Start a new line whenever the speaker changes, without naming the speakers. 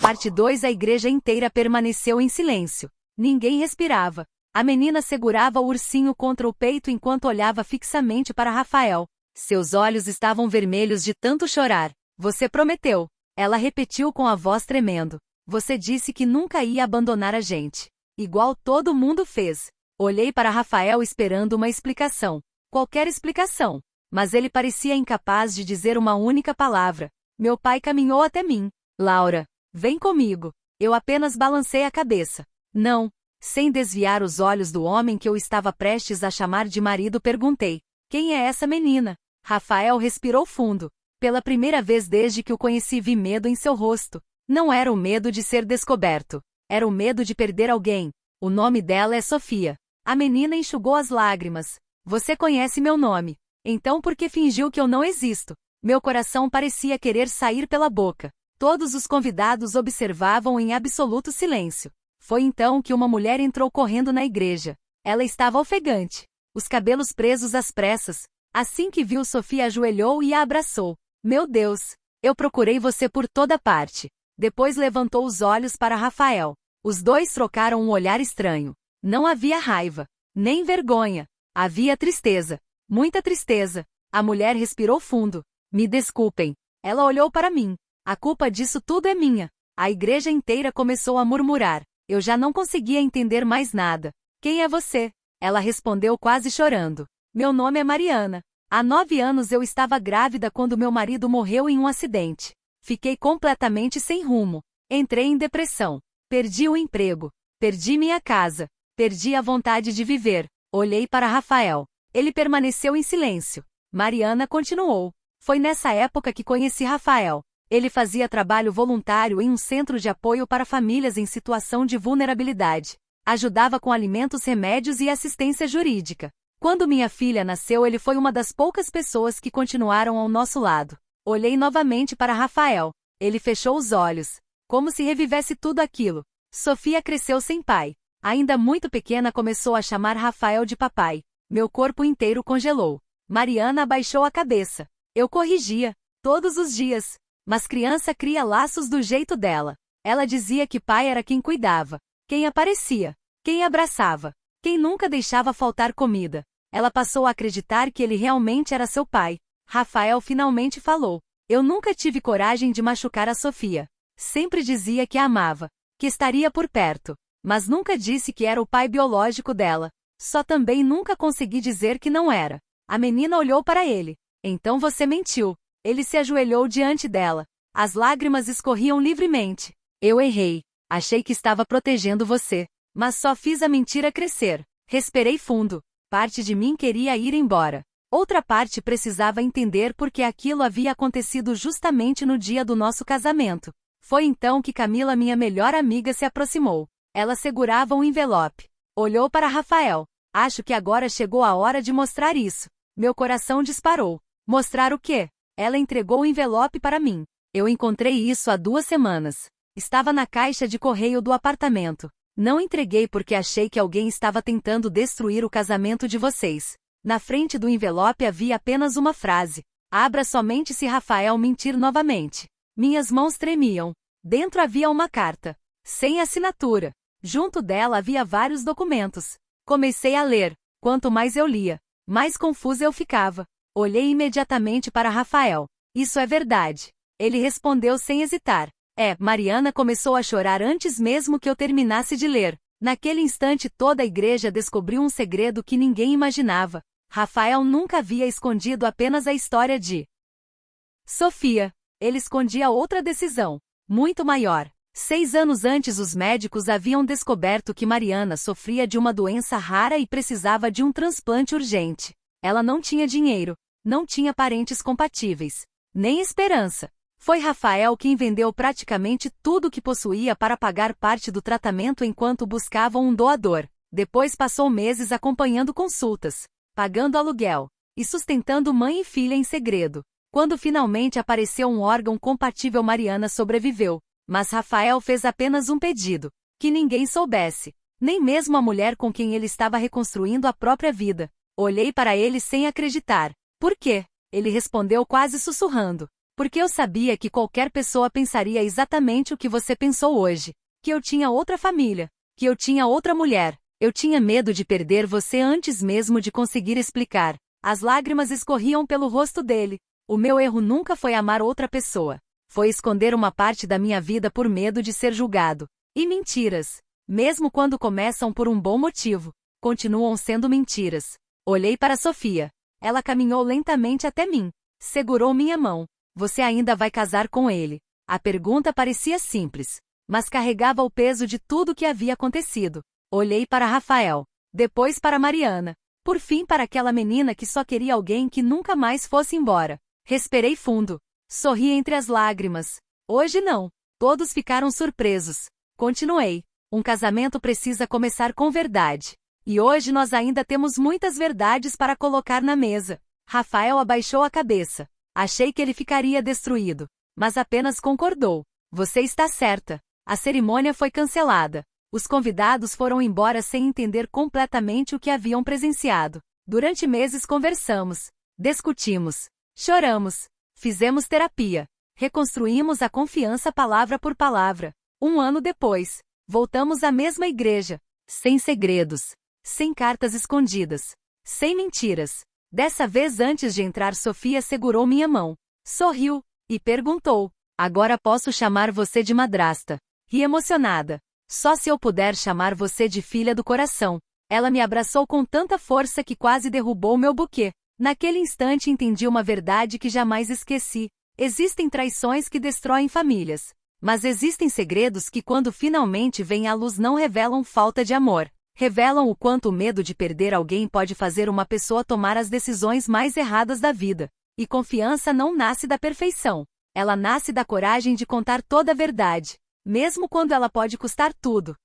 Parte 2. A igreja inteira permaneceu em silêncio. Ninguém respirava. A menina segurava o ursinho contra o peito enquanto olhava fixamente para Rafael. Seus olhos estavam vermelhos de tanto chorar. Você prometeu. Ela repetiu com a voz tremendo. Você disse que nunca ia abandonar a gente. Igual todo mundo fez. Olhei para Rafael esperando uma explicação. Qualquer explicação. Mas ele parecia incapaz de dizer uma única palavra. Meu pai caminhou até mim. Laura, vem comigo. Eu apenas balancei a cabeça. Não. Sem desviar os olhos do homem que eu estava prestes a chamar de marido, perguntei. Quem é essa menina? Rafael respirou fundo. Pela primeira vez desde que o conheci vi medo em seu rosto. Não era o medo de ser descoberto. Era o medo de perder alguém. O nome dela é Sofia. A menina enxugou as lágrimas. Você conhece meu nome. Então por que fingiu que eu não existo? Meu coração parecia querer sair pela boca. Todos os convidados observavam em absoluto silêncio. Foi então que uma mulher entrou correndo na igreja. Ela estava ofegante. Os cabelos presos às pressas. Assim que viu Sofia, ajoelhou e a abraçou. Meu Deus! Eu procurei você por toda parte. Depois levantou os olhos para Rafael. Os dois trocaram um olhar estranho. Não havia raiva. Nem vergonha. Havia tristeza. Muita tristeza. A mulher respirou fundo. Me desculpem. Ela olhou para mim. A culpa disso tudo é minha. A igreja inteira começou a murmurar. Eu já não conseguia entender mais nada. Quem é você? Ela respondeu quase chorando. Meu nome é Mariana. Há 9 anos eu estava grávida quando meu marido morreu em um acidente. Fiquei completamente sem rumo. Entrei em depressão. Perdi o emprego. Perdi minha casa. Perdi a vontade de viver. Olhei para Rafael. Ele permaneceu em silêncio. Mariana continuou. Foi nessa época que conheci Rafael. Ele fazia trabalho voluntário em um centro de apoio para famílias em situação de vulnerabilidade. Ajudava com alimentos, remédios e assistência jurídica. Quando minha filha nasceu, ele foi uma das poucas pessoas que continuaram ao nosso lado. Olhei novamente para Rafael. Ele fechou os olhos. Como se revivesse tudo aquilo. Sofia cresceu sem pai. Ainda muito pequena começou a chamar Rafael de papai. Meu corpo inteiro congelou. Mariana abaixou a cabeça. Eu corrigia. Todos os dias. Mas criança cria laços do jeito dela. Ela dizia que pai era quem cuidava. Quem aparecia. Quem abraçava. Quem nunca deixava faltar comida. Ela passou a acreditar que ele realmente era seu pai. Rafael finalmente falou. Eu nunca tive coragem de machucar a Sofia. Sempre dizia que a amava. Que estaria por perto. Mas nunca disse que era o pai biológico dela. Só também nunca consegui dizer que não era. A menina olhou para ele. Então você mentiu. Ele se ajoelhou diante dela. As lágrimas escorriam livremente. Eu errei. Achei que estava protegendo você. Mas só fiz a mentira crescer. Respirei fundo. Parte de mim queria ir embora. Outra parte precisava entender por que aquilo havia acontecido justamente no dia do nosso casamento. Foi então que Camila, minha melhor amiga, se aproximou. Ela segurava um envelope. Olhou para Rafael. Acho que agora chegou a hora de mostrar isso. Meu coração disparou. Mostrar o quê? Ela entregou o envelope para mim. Eu encontrei isso há 2 semanas. Estava na caixa de correio do apartamento. Não entreguei porque achei que alguém estava tentando destruir o casamento de vocês. Na frente do envelope havia apenas uma frase. Abra somente se Rafael mentir novamente. Minhas mãos tremiam. Dentro havia uma carta. Sem assinatura. Junto dela havia vários documentos. Comecei a ler. Quanto mais eu lia, mais confusa eu ficava. Olhei imediatamente para Rafael. Isso é verdade. Ele respondeu sem hesitar. Mariana começou a chorar antes mesmo que eu terminasse de ler. Naquele instante toda a igreja descobriu um segredo que ninguém imaginava. Rafael nunca havia escondido apenas a história de Sofia. Ele escondia outra decisão. Muito maior. 6 anos antes os médicos haviam descoberto que Mariana sofria de uma doença rara e precisava de um transplante urgente. Ela não tinha dinheiro. Não tinha parentes compatíveis. Nem esperança. Foi Rafael quem vendeu praticamente tudo o que possuía para pagar parte do tratamento enquanto buscavam um doador. Depois passou meses acompanhando consultas, pagando aluguel e sustentando mãe e filha em segredo. Quando finalmente apareceu um órgão compatível, Mariana sobreviveu. Mas Rafael fez apenas um pedido: que ninguém soubesse. Nem mesmo a mulher com quem ele estava reconstruindo a própria vida. Olhei para ele sem acreditar. Por quê? Ele respondeu quase sussurrando. Porque eu sabia que qualquer pessoa pensaria exatamente o que você pensou hoje. Que eu tinha outra família. Que eu tinha outra mulher. Eu tinha medo de perder você antes mesmo de conseguir explicar. As lágrimas escorriam pelo rosto dele. O meu erro nunca foi amar outra pessoa. Foi esconder uma parte da minha vida por medo de ser julgado. E mentiras. Mesmo quando começam por um bom motivo, continuam sendo mentiras. Olhei para Sofia. Ela caminhou lentamente até mim. Segurou minha mão. Você ainda vai casar com ele? A pergunta parecia simples, mas carregava o peso de tudo o que havia acontecido. Olhei para Rafael. Depois para Mariana. Por fim para aquela menina que só queria alguém que nunca mais fosse embora. Respirei fundo. Sorri entre as lágrimas. Hoje não. Todos ficaram surpresos. Continuei. Um casamento precisa começar com verdade. E hoje nós ainda temos muitas verdades para colocar na mesa. Rafael abaixou a cabeça. Achei que ele ficaria destruído, mas apenas concordou. Você está certa. A cerimônia foi cancelada. Os convidados foram embora sem entender completamente o que haviam presenciado. Durante meses conversamos, discutimos, choramos, fizemos terapia, reconstruímos a confiança palavra por palavra. 1 ano depois, voltamos à mesma igreja, sem segredos, sem cartas escondidas, sem mentiras. Dessa vez antes de entrar Sofia segurou minha mão, sorriu, e perguntou, agora posso chamar você de madrasta? Ri emocionada. Só se eu puder chamar você de filha do coração. Ela me abraçou com tanta força que quase derrubou meu buquê. Naquele instante entendi uma verdade que jamais esqueci. Existem traições que destroem famílias. Mas existem segredos que quando finalmente vêm à luz não revelam falta de amor. Revelam o quanto o medo de perder alguém pode fazer uma pessoa tomar as decisões mais erradas da vida. E confiança não nasce da perfeição. Ela nasce da coragem de contar toda a verdade. Mesmo quando ela pode custar tudo.